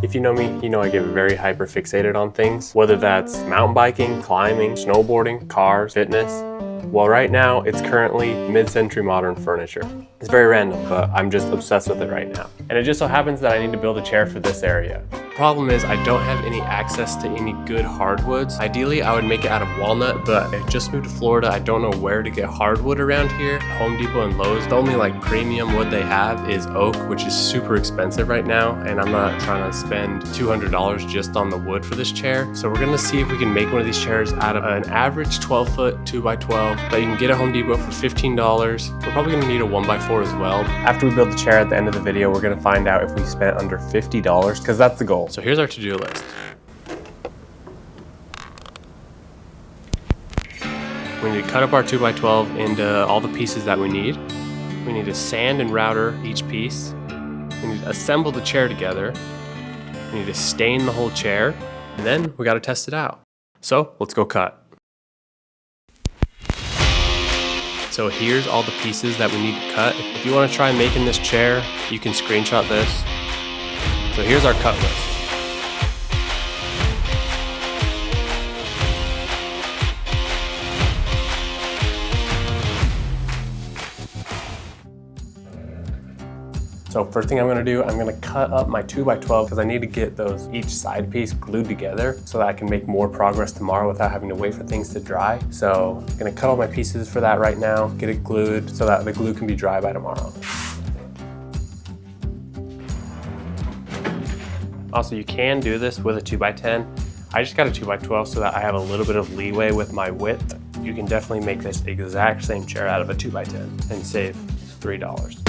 If you know me, you know I get very hyper fixated on things, whether that's mountain biking, climbing, snowboarding, cars, fitness. Well, right now it's currently mid-century modern furniture. It's very random, but I'm just obsessed with it right now. And it just so happens that I need to build a chair for this area. Problem is I don't have any access to any good hardwoods. Ideally, I would make it out of walnut, but I just moved to Florida. I don't know where to get hardwood around here. Home Depot and Lowe's, the only like premium wood they have is oak, which is super expensive right now. And I'm not trying to spend $200 just on the wood for this chair. So we're gonna see if we can make one of these chairs out of an average 12-foot 2x12 that you can get at Home Depot for $15. We're probably gonna need a 1x4 as well. After we build the chair at the end of the video, we're gonna find out if we spent under $50, because that's the goal. So here's our to-do list. We need to cut up our 2x12 into all the pieces that we need. We need to sand and router each piece. We need to assemble the chair together. We need to stain the whole chair. And then we gotta test it out. So let's go cut. So here's all the pieces that we need to cut. If you wanna try making this chair, you can screenshot this. So here's our cut list. So first thing I'm gonna do, I'm gonna cut up my 2x12 because I need to get those each side piece glued together so that I can make more progress tomorrow without having to wait for things to dry. So I'm gonna cut all my pieces for that right now, get it glued so that the glue can be dry by tomorrow. Also, you can do this with a 2x10. I just got a 2x12 so that I have a little bit of leeway with my width. You can definitely make this exact same chair out of a 2x10 and save $3.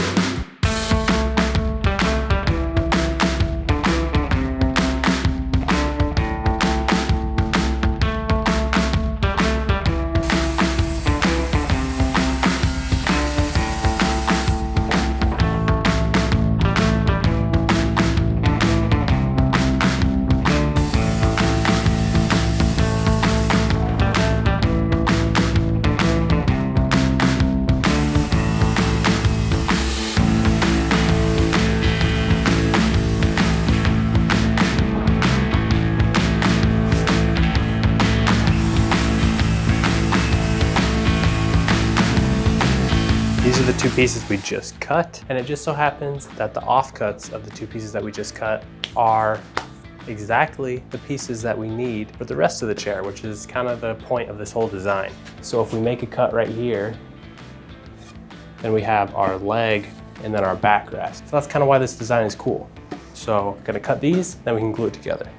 These are the two pieces we just cut, and it just so happens that the offcuts of the two pieces that we just cut are exactly the pieces that we need for the rest of the chair, which is kind of the point of this whole design. So if we make a cut right here, then we have our leg and then our backrest. So that's kind of why this design is cool. So I'm gonna cut these, then we can glue it together.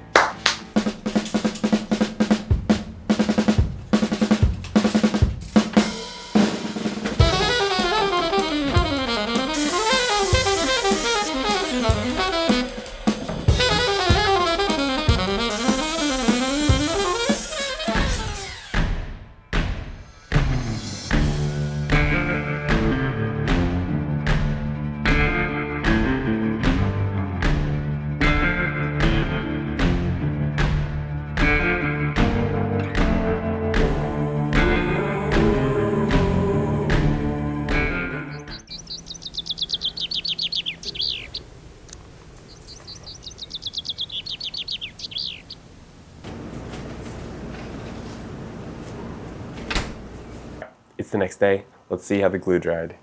It's the next day. Let's see how the glue dried.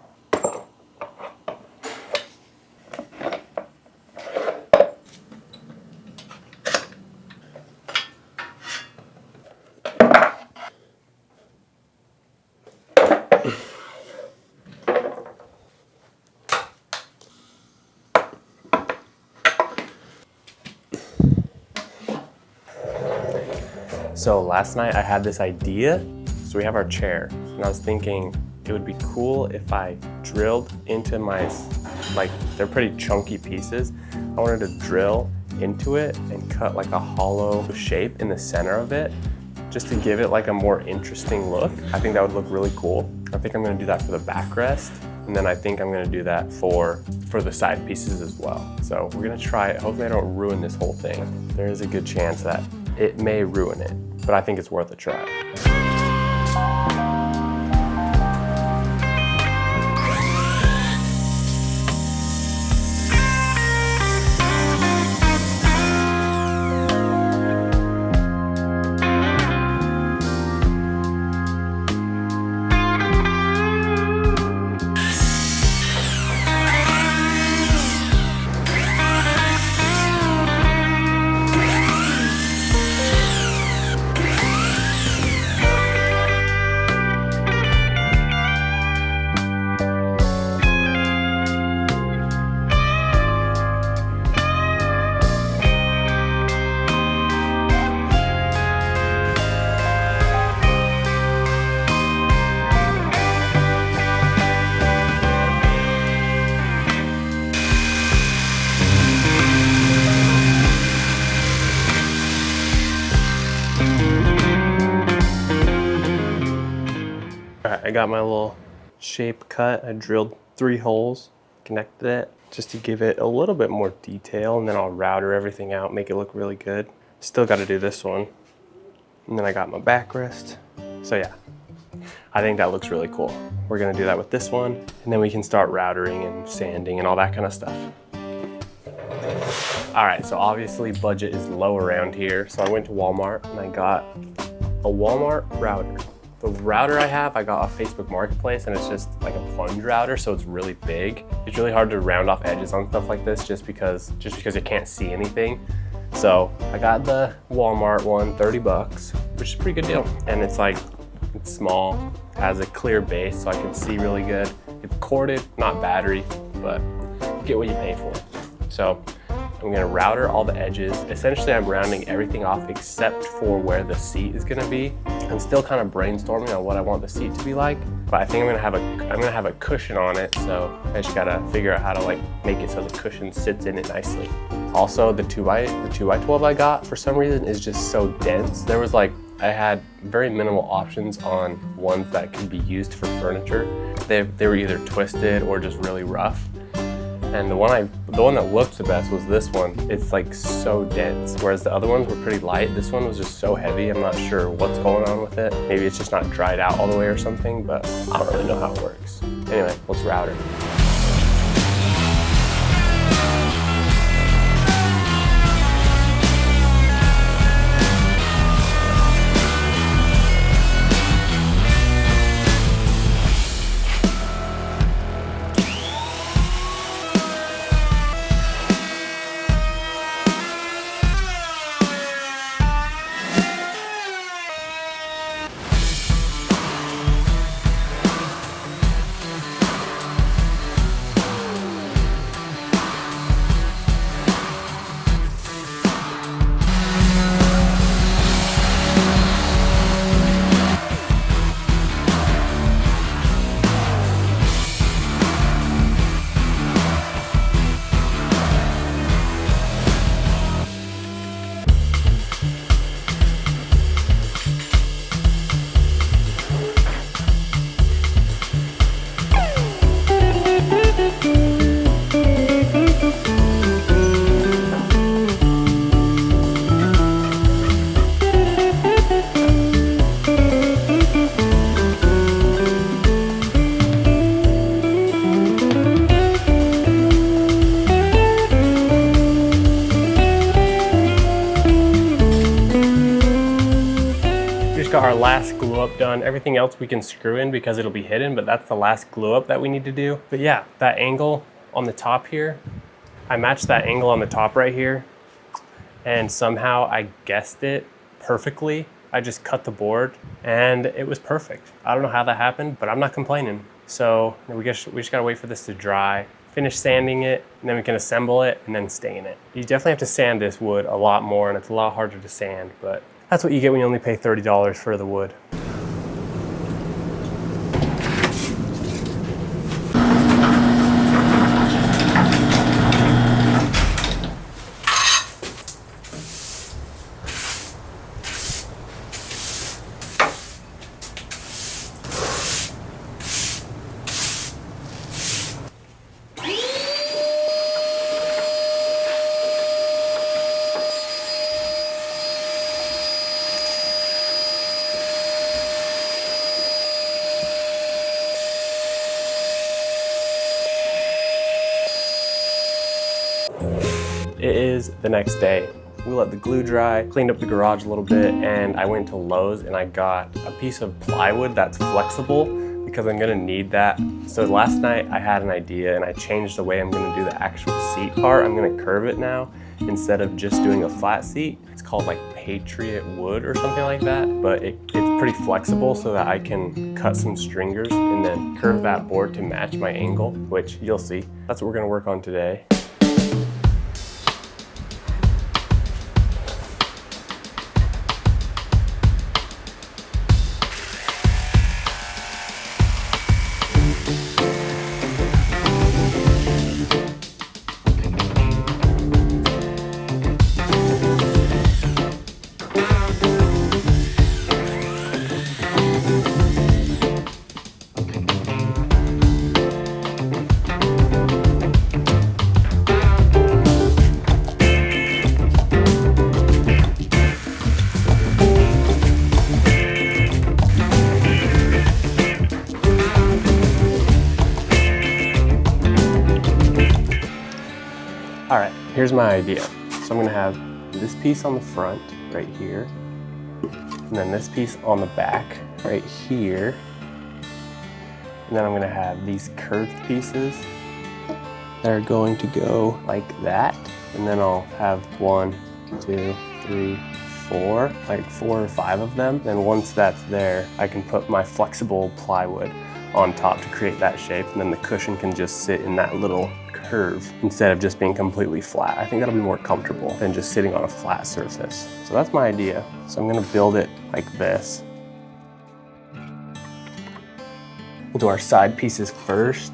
So last night I had this idea. So we have our chair, and I was thinking it would be cool if I drilled into my, like, they're pretty chunky pieces. I wanted to drill into it and cut like a hollow shape in the center of it, just to give it like a more interesting look. I think that would look really cool. I think I'm gonna do that for the backrest, and then I think I'm gonna do that for the side pieces as well. So we're gonna try it. Hopefully I don't ruin this whole thing. There is a good chance that it may ruin it, but I think it's worth a try. got my little shape cut. I drilled 3 holes, connected it just to give it a little bit more detail, and then I'll router everything out, make it look really good. Still got to do this one. And then I got my backrest. So yeah, I think that looks really cool. We're gonna do that with this one, and then we can start routering and sanding and all that kind of stuff. All right, so obviously budget is low around here. So I went to Walmart and I got a Walmart router. The router I have, I got off Facebook Marketplace, and it's just like a plunge router, so it's really big. It's really hard to round off edges on stuff like this just because you can't see anything. So I got the Walmart one, 30 bucks, which is a pretty good deal. And it's small, has a clear base so I can see really good. It's corded, not battery, but you get what you pay for. So I'm gonna router all the edges. Essentially, I'm rounding everything off except for where the seat is gonna be. I'm still kind of brainstorming on what I want the seat to be like, but I think I'm gonna have a cushion on it, so I just gotta figure out how to like make it so the cushion sits in it nicely. Also, the 2x12 I got for some reason is just so dense. I had very minimal options on ones that could be used for furniture. They were either twisted or just really rough. And the one that looked the best was this one. It's like so dense, whereas the other ones were pretty light. This one was just so heavy. I'm not sure what's going on with it. Maybe it's just not dried out all the way or something, but I don't really know how it works. Anyway, let's router. Got our last glue up done. Everything else we can screw in because it'll be hidden, but that's the last glue up that we need to do. But yeah, that angle on the top here, I matched that angle on the top right here, and somehow I guessed it perfectly. I just cut the board and it was perfect. I don't know how that happened, but I'm not complaining. So we just gotta wait for this to dry, finish sanding it, and then we can assemble it and then stain it. You definitely have to sand this wood a lot more, and it's a lot harder to sand, but that's what you get when you only pay $30 for the wood. It is the next day. We let the glue dry, cleaned up the garage a little bit, and I went to Lowe's and I got a piece of plywood that's flexible because I'm gonna need that. So last night I had an idea and I changed the way I'm gonna do the actual seat part. I'm gonna curve it now instead of just doing a flat seat. It's called like Patriot wood or something like that, but it's pretty flexible so that I can cut some stringers and then curve that board to match my angle, which you'll see. That's what we're gonna work on today. All right, here's my idea. So I'm gonna have this piece on the front right here, and then this piece on the back right here. And then I'm gonna have these curved pieces that are going to go like that. And then I'll have 1, 2, 3, 4, like 4 or 5 of them. And once that's there, I can put my flexible plywood on top to create that shape. And then the cushion can just sit in that little curve instead of just being completely flat. I think that'll be more comfortable than just sitting on a flat surface. So that's my idea. So I'm gonna build it like this. We'll do our side pieces first.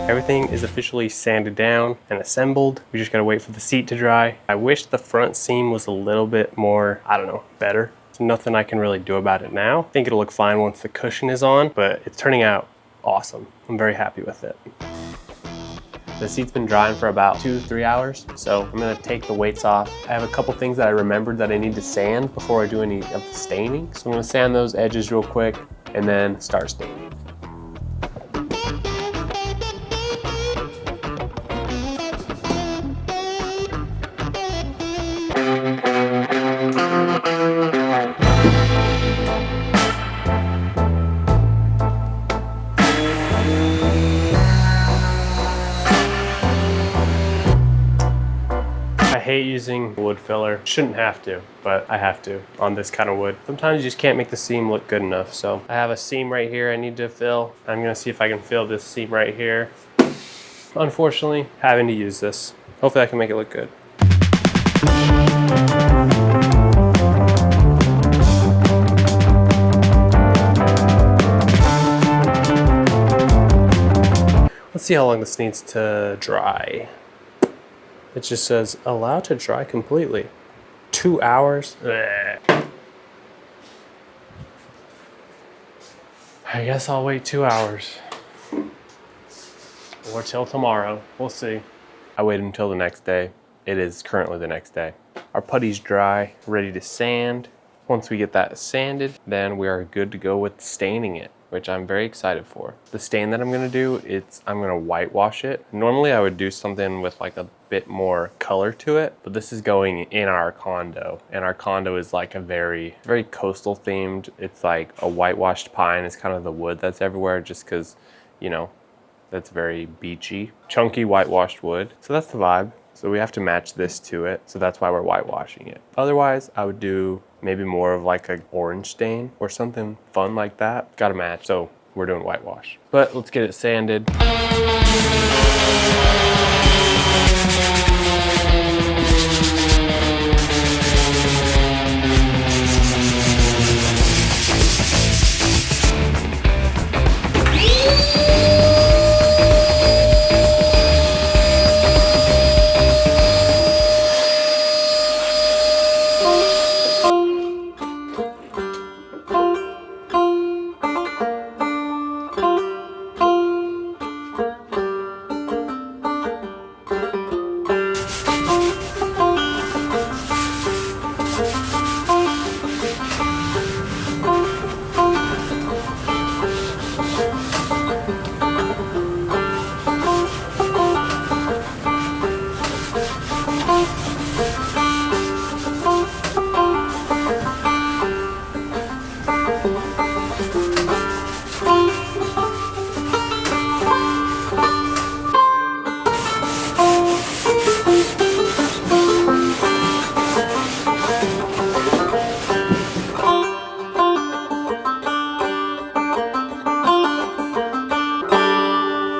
Everything is officially sanded down and assembled. We just gotta wait for the seat to dry. I wish the front seam was a little bit more, I don't know, better. There's nothing I can really do about it now. I think it'll look fine once the cushion is on, but it's turning out awesome. I'm very happy with it. The seat's been drying for about 2-3 hours, so I'm gonna take the weights off. I have a couple things that I remembered that I need to sand before I do any of the staining. So I'm gonna sand those edges real quick and then start staining. I hate using wood filler. Shouldn't have to, but I have to on this kind of wood. Sometimes you just can't make the seam look good enough. So I have a seam right here I need to fill. I'm gonna see if I can fill this seam right here. Unfortunately, having to use this. Hopefully I can make it look good. Let's see how long this needs to dry. It just says allow to dry completely. 2 hours? Blech. I guess I'll wait 2 hours. Or till tomorrow, we'll see. I waited until the next day. It is currently the next day. Our putty's dry, ready to sand. Once we get that sanded, then we are good to go with staining it. which I'm very excited for. The stain that I'm gonna do, I'm gonna whitewash it. Normally I would do something with like a bit more color to it, but this is going in our condo, and our condo is like a very coastal themed. It's like a whitewashed pine is kind of the wood that's everywhere, just because, you know, that's very beachy, chunky whitewashed wood. So that's the vibe. So we have to match this to it. So that's why we're whitewashing it. Otherwise, I would do maybe more of like an orange stain or something fun like that. Gotta match. So we're doing whitewash. But let's get it sanded.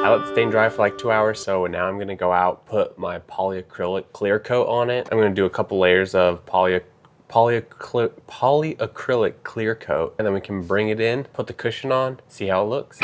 I let the stain dry for like 2 hours, so now I'm gonna go out, put my polyacrylic clear coat on it. I'm gonna do a couple layers of polyacrylic clear coat, and then we can bring it in, put the cushion on, see how it looks.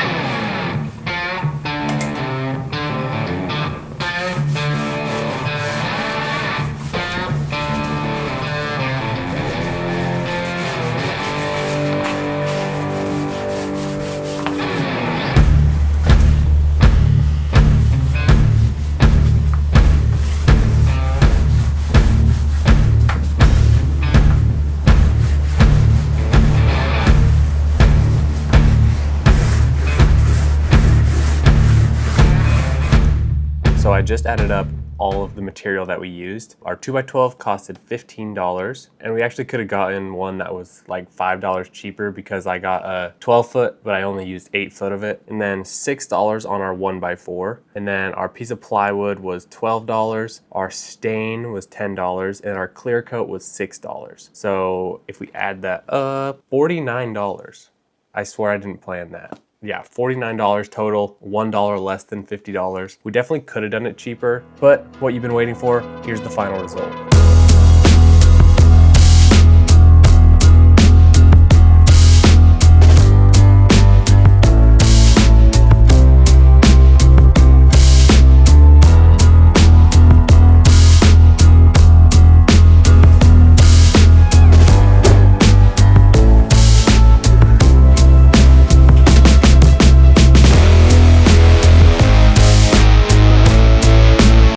So I just added up all of the material that we used. Our 2x12 costed $15, and we actually could have gotten one that was like $5 cheaper because I got a 12 foot, but I only used 8 foot of it. And then $6 on our 1x4. And then our piece of plywood was $12. Our stain was $10, and our clear coat was $6. So if we add that up, $49. I swear I didn't plan that. Yeah, $49 total, $1 less than $50. We definitely could have done it cheaper, but what you've been waiting for, here's the final result.